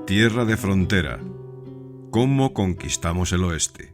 Tierra de frontera. ¿Cómo conquistamos el oeste?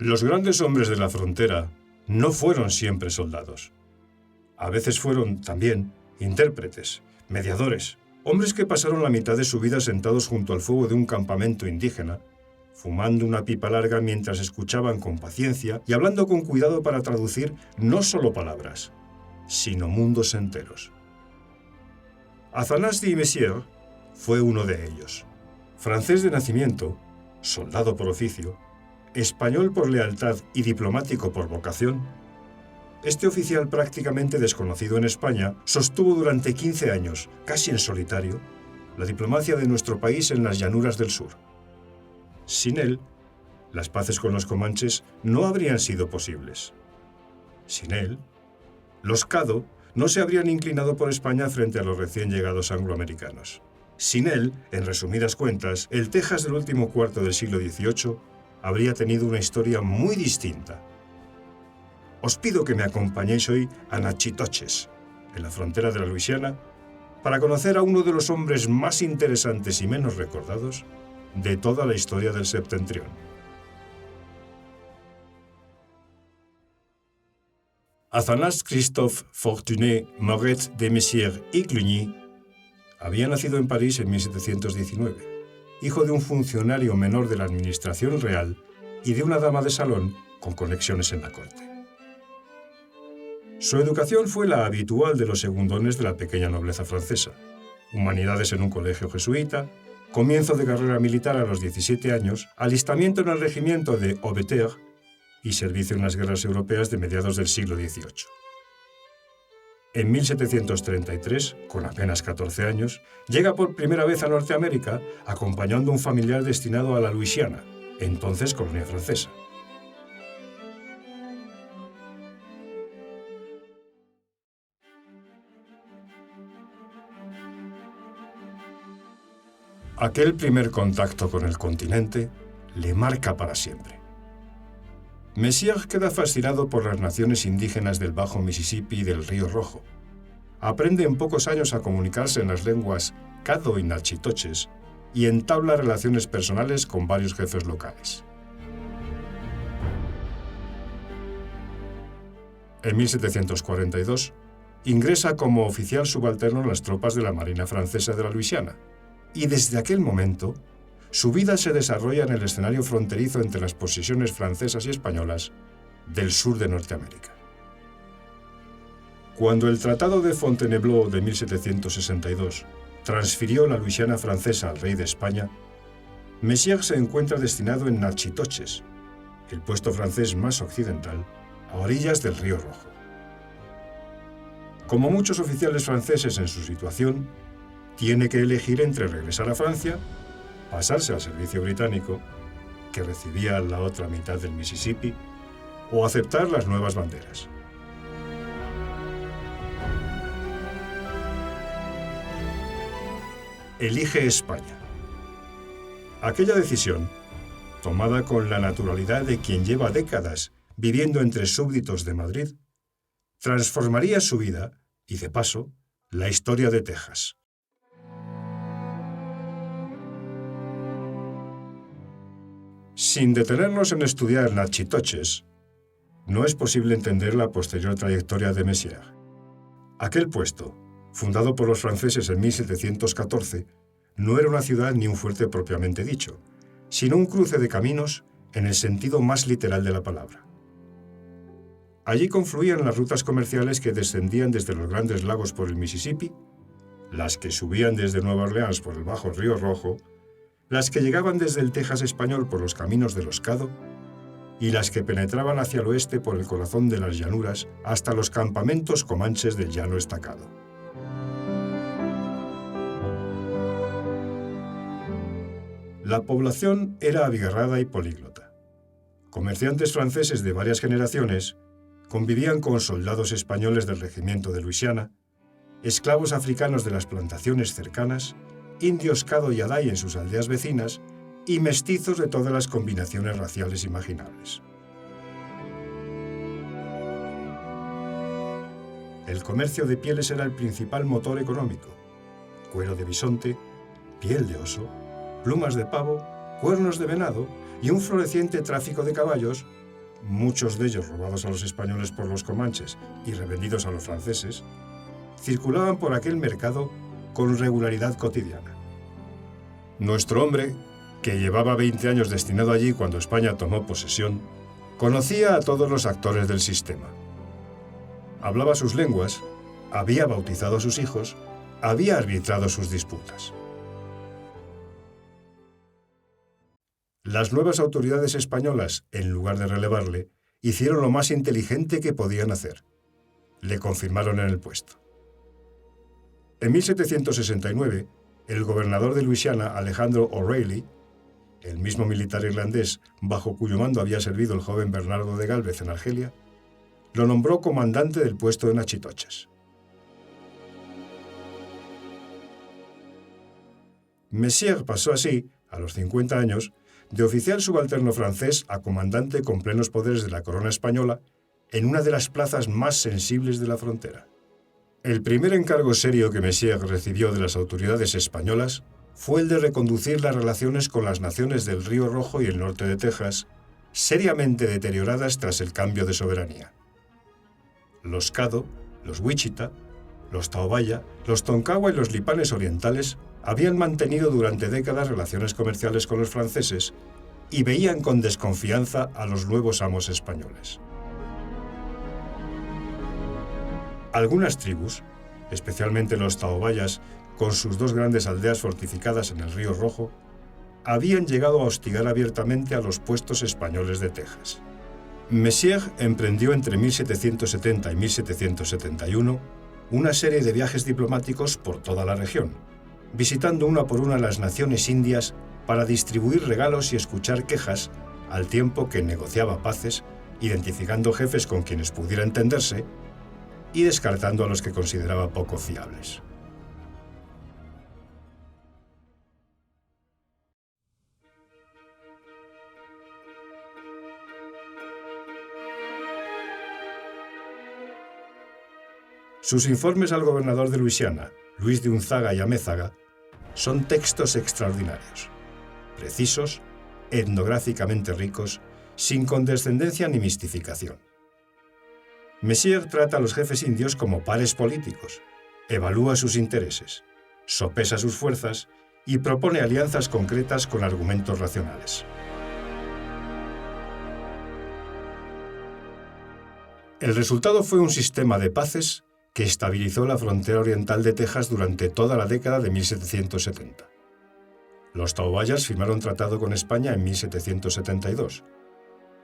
Los grandes hombres de la frontera no fueron siempre soldados. A veces fueron, también, intérpretes, mediadores, hombres que pasaron la mitad de su vida sentados junto al fuego de un campamento indígena, fumando una pipa larga mientras escuchaban con paciencia y hablando con cuidado para traducir no solo palabras, sino mundos enteros. Athanase de Messières fue uno de ellos. Francés de nacimiento, soldado por oficio, español por lealtad y diplomático por vocación, este oficial prácticamente desconocido en España sostuvo durante 15 años, casi en solitario, la diplomacia de nuestro país en las llanuras del sur. Sin él, las paces con los comanches no habrían sido posibles. Sin él, los Caddo no se habrían inclinado por España frente a los recién llegados angloamericanos. Sin él, en resumidas cuentas, el Texas del último cuarto del siglo XVIII habría tenido una historia muy distinta. Os pido que me acompañéis hoy a Natchitoches, en la frontera de la Luisiana, para conocer a uno de los hombres más interesantes y menos recordados de toda la historia del septentrión. Athanase Christophe Fortuné Moret de Messières y Cluny había nacido en París en 1719. Hijo de un funcionario menor de la administración real y de una dama de salón con conexiones en la corte. Su educación fue la habitual de los segundones de la pequeña nobleza francesa: humanidades en un colegio jesuita, comienzo de carrera militar a los 17 años, alistamiento en el regimiento de Aubeterre y servicio en las guerras europeas de mediados del siglo XVIII. En 1733, con apenas 14 años, llega por primera vez a Norteamérica acompañando a un familiar destinado a la Luisiana, entonces colonia francesa. Aquel primer contacto con el continente le marca para siempre. Messières queda fascinado por las naciones indígenas del Bajo Mississippi y del Río Rojo. Aprende en pocos años a comunicarse en las lenguas Caddo y Natchitoches y entabla relaciones personales con varios jefes locales. En 1742, ingresa como oficial subalterno en las tropas de la Marina Francesa de la Luisiana, y desde aquel momento, su vida se desarrolla en el escenario fronterizo entre las posesiones francesas y españolas del sur de Norteamérica. Cuando el Tratado de Fontainebleau de 1762 transfirió la Luisiana francesa al rey de España, Messières se encuentra destinado en Natchitoches, el puesto francés más occidental, a orillas del Río Rojo. Como muchos oficiales franceses en su situación, tiene que elegir entre regresar a Francia, pasarse al servicio británico, que recibía la otra mitad del Mississippi, o aceptar las nuevas banderas. Elige España. Aquella decisión, tomada con la naturalidad de quien lleva décadas viviendo entre súbditos de Madrid, transformaría su vida y, de paso, la historia de Texas. Sin detenernos en estudiar Natchitoches, no es posible entender la posterior trayectoria de Messier. Aquel puesto, fundado por los franceses en 1714, no era una ciudad ni un fuerte propiamente dicho, sino un cruce de caminos en el sentido más literal de la palabra. Allí confluían las rutas comerciales que descendían desde los Grandes Lagos por el Mississippi, las que subían desde Nueva Orleans por el bajo Río Rojo, las que llegaban desde el Texas español por los caminos de Los Cado y las que penetraban hacia el oeste por el corazón de las llanuras hasta los campamentos comanches del Llano Estacado. La población era abigarrada y políglota. Comerciantes franceses de varias generaciones convivían con soldados españoles del regimiento de Luisiana, esclavos africanos de las plantaciones cercanas, indios Caddo y Adái en sus aldeas vecinas y mestizos de todas las combinaciones raciales imaginables. El comercio de pieles era el principal motor económico. Cuero de bisonte, piel de oso, plumas de pavo, cuernos de venado y un floreciente tráfico de caballos, muchos de ellos robados a los españoles por los comanches y revendidos a los franceses, circulaban por aquel mercado con regularidad cotidiana. Nuestro hombre, que llevaba 20 años destinado allí cuando España tomó posesión, conocía a todos los actores del sistema. Hablaba sus lenguas, había bautizado a sus hijos, había arbitrado sus disputas. Las nuevas autoridades españolas, en lugar de relevarle, hicieron lo más inteligente que podían hacer. Le confirmaron en el puesto. En 1769, el gobernador de Luisiana, Alejandro O'Reilly, el mismo militar irlandés bajo cuyo mando había servido el joven Bernardo de Gálvez en Argelia, lo nombró comandante del puesto de Natchitoches. Messier pasó así, a los 50 años, de oficial subalterno francés a comandante con plenos poderes de la corona española en una de las plazas más sensibles de la frontera. El primer encargo serio que Messier recibió de las autoridades españolas fue el de reconducir las relaciones con las naciones del Río Rojo y el norte de Texas, seriamente deterioradas tras el cambio de soberanía. Los Caddo, los Wichita, los Taobaya, los Tonkawa y los Lipanes orientales habían mantenido durante décadas relaciones comerciales con los franceses y veían con desconfianza a los nuevos amos españoles. Algunas tribus, especialmente los Taobayas, con sus dos grandes aldeas fortificadas en el Río Rojo, habían llegado a hostigar abiertamente a los puestos españoles de Texas. Messier emprendió entre 1770 y 1771 una serie de viajes diplomáticos por toda la región, visitando una por una las naciones indias para distribuir regalos y escuchar quejas, al tiempo que negociaba paces, identificando jefes con quienes pudiera entenderse y descartando a los que consideraba poco fiables. Sus informes al gobernador de Luisiana, Luis de Unzaga y Amézaga, son textos extraordinarios, precisos, etnográficamente ricos, sin condescendencia ni mistificación. Messier trata a los jefes indios como pares políticos, evalúa sus intereses, sopesa sus fuerzas y propone alianzas concretas con argumentos racionales. El resultado fue un sistema de paces que estabilizó la frontera oriental de Texas durante toda la década de 1770. Los Taobayas firmaron tratado con España en 1772.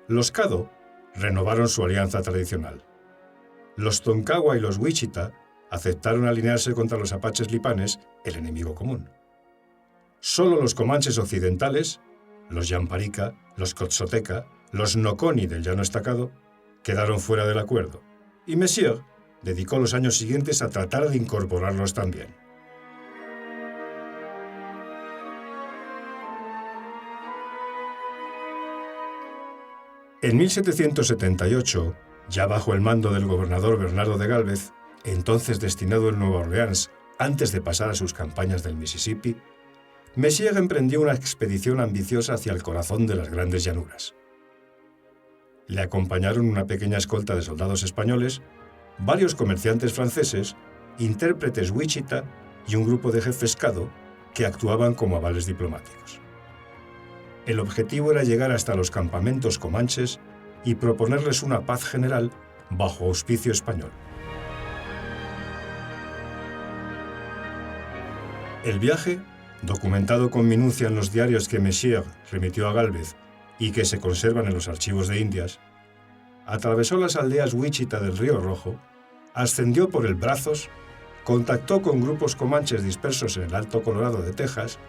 Los Caddo renovaron su alianza tradicional. Los Tonkawa y los Wichita aceptaron alinearse contra los apaches lipanes, el enemigo común. Solo los comanches occidentales, los Yamparika, los Cotzoteca, los Noconi del Llano Estacado, quedaron fuera del acuerdo, y Messier dedicó los años siguientes a tratar de incorporarlos también. En 1778, ya bajo el mando del gobernador Bernardo de Gálvez, entonces destinado en Nueva Orleans antes de pasar a sus campañas del Mississippi, Messier emprendió una expedición ambiciosa hacia el corazón de las grandes llanuras. Le acompañaron una pequeña escolta de soldados españoles, varios comerciantes franceses, intérpretes Wichita y un grupo de jefes Caddo que actuaban como avales diplomáticos. El objetivo era llegar hasta los campamentos comanches y proponerles una paz general bajo auspicio español. El viaje, documentado con minucia en los diarios que Messier remitió a Gálvez y que se conservan en los archivos de Indias, atravesó las aldeas Wichita del Río Rojo, ascendió por el Brazos, contactó con grupos comanches dispersos en el Alto Colorado de Texas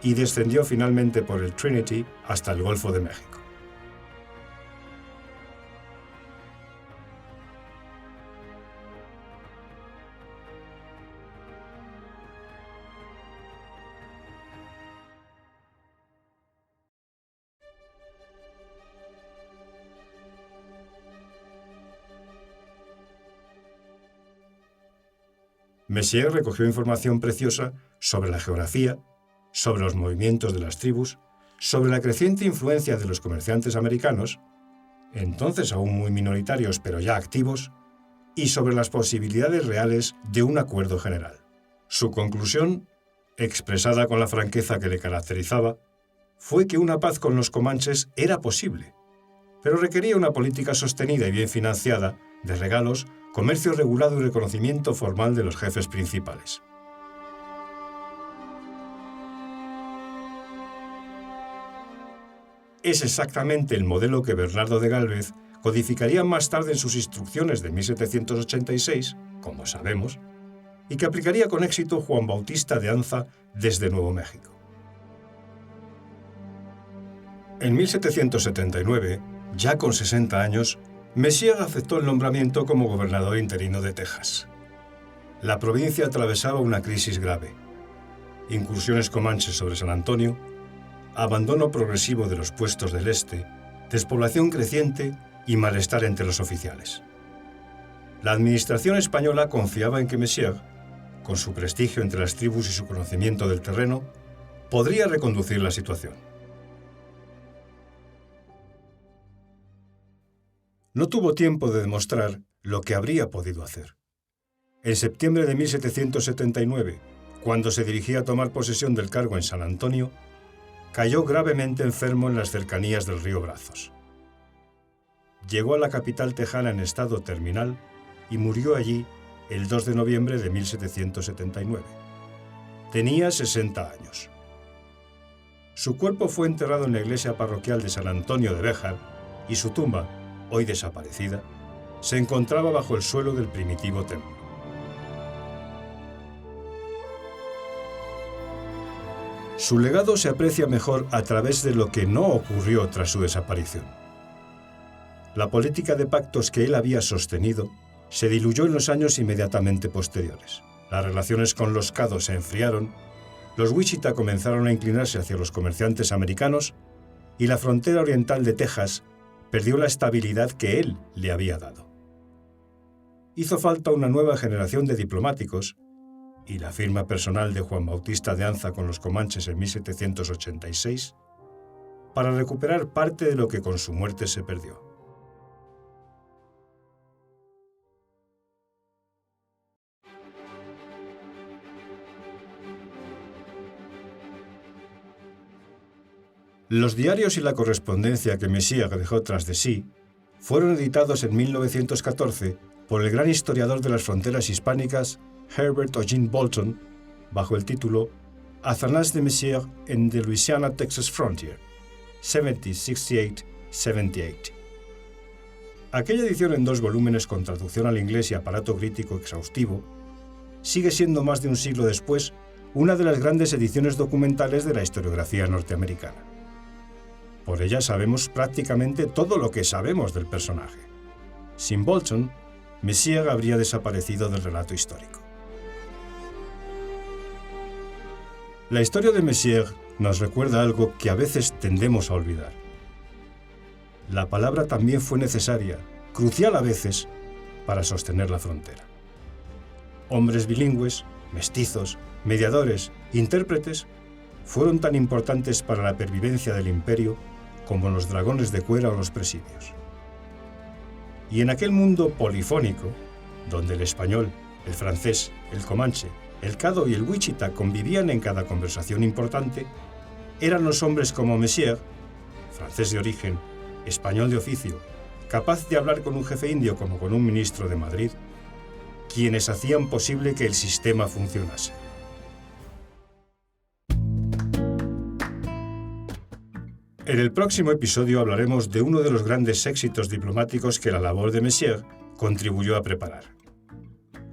y descendió finalmente por el Trinity hasta el Golfo de México. Messier recogió información preciosa sobre la geografía, sobre los movimientos de las tribus, sobre la creciente influencia de los comerciantes americanos, entonces aún muy minoritarios pero ya activos, y sobre las posibilidades reales de un acuerdo general. Su conclusión, expresada con la franqueza que le caracterizaba, fue que una paz con los comanches era posible, pero requería una política sostenida y bien financiada de regalos, comercio regulado y reconocimiento formal de los jefes principales. Es exactamente el modelo que Bernardo de Gálvez codificaría más tarde en sus instrucciones de 1786, como sabemos, y que aplicaría con éxito Juan Bautista de Anza desde Nuevo México. En 1779, ya con 60 años, Messier aceptó el nombramiento como gobernador interino de Texas. La provincia atravesaba una crisis grave. Incursiones comanches sobre San Antonio, abandono progresivo de los puestos del este, despoblación creciente y malestar entre los oficiales. La administración española confiaba en que Messier, con su prestigio entre las tribus y su conocimiento del terreno, podría reconducir la situación. No tuvo tiempo de demostrar lo que habría podido hacer. En septiembre de 1779, cuando se dirigía a tomar posesión del cargo en San Antonio, cayó gravemente enfermo en las cercanías del río Brazos. Llegó a la capital tejana en estado terminal y murió allí el 2 de noviembre de 1779. Tenía 60 años. Su cuerpo fue enterrado en la iglesia parroquial de San Antonio de Béjar y su tumba, hoy desaparecida, se encontraba bajo el suelo del primitivo templo. Su legado se aprecia mejor a través de lo que no ocurrió tras su desaparición. La política de pactos que él había sostenido se diluyó en los años inmediatamente posteriores. Las relaciones con los Caddo se enfriaron, los Wichita comenzaron a inclinarse hacia los comerciantes americanos y la frontera oriental de Texas perdió la estabilidad que él le había dado. Hizo falta una nueva generación de diplomáticos y la firma personal de Juan Bautista de Anza con los comanches en 1786 para recuperar parte de lo que con su muerte se perdió. Los diarios y la correspondencia que Messier dejó tras de sí fueron editados en 1914 por el gran historiador de las fronteras hispánicas Herbert Eugene Bolton bajo el título Athanase de Messier in the Louisiana-Texas Frontier, 1768-78. Aquella edición en 2 volúmenes con traducción al inglés y aparato crítico exhaustivo sigue siendo más de un siglo después una de las grandes ediciones documentales de la historiografía norteamericana. Por ella sabemos prácticamente todo lo que sabemos del personaje. Sin Bolton, Messier habría desaparecido del relato histórico. La historia de Messier nos recuerda algo que a veces tendemos a olvidar. la palabra también fue necesaria, crucial a veces, para sostener la frontera. Hombres bilingües, mestizos, mediadores, intérpretes, fueron tan importantes para la pervivencia del imperio como los dragones de cuera o los presidios. Y en aquel mundo polifónico, donde el español, el francés, el comanche, el caddo y el wichita convivían en cada conversación importante, eran los hombres como Messier, francés de origen, español de oficio, capaz de hablar con un jefe indio como con un ministro de Madrid, quienes hacían posible que el sistema funcionase. En el próximo episodio hablaremos de uno de los grandes éxitos diplomáticos que la labor de Messier contribuyó a preparar: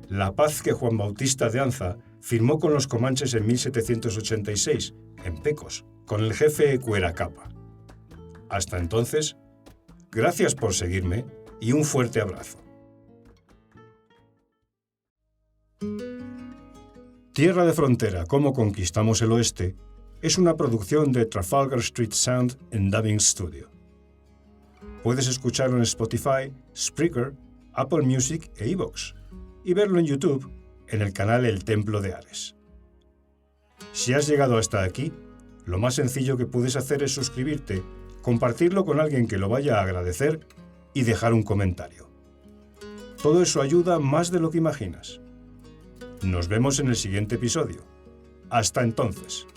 la paz que Juan Bautista de Anza firmó con los comanches en 1786, en Pecos, con el jefe Cueracapa. Hasta entonces, gracias por seguirme y un fuerte abrazo. Tierra de Frontera, ¿cómo conquistamos el oeste?, es una producción de Trafalgar Street Sound en Dubbing Studio. Puedes escucharlo en Spotify, Spreaker, Apple Music e iVoox, y verlo en YouTube en el canal El Templo de Ares. Si has llegado hasta aquí, lo más sencillo que puedes hacer es suscribirte, compartirlo con alguien que lo vaya a agradecer y dejar un comentario. Todo eso ayuda más de lo que imaginas. Nos vemos en el siguiente episodio. Hasta entonces.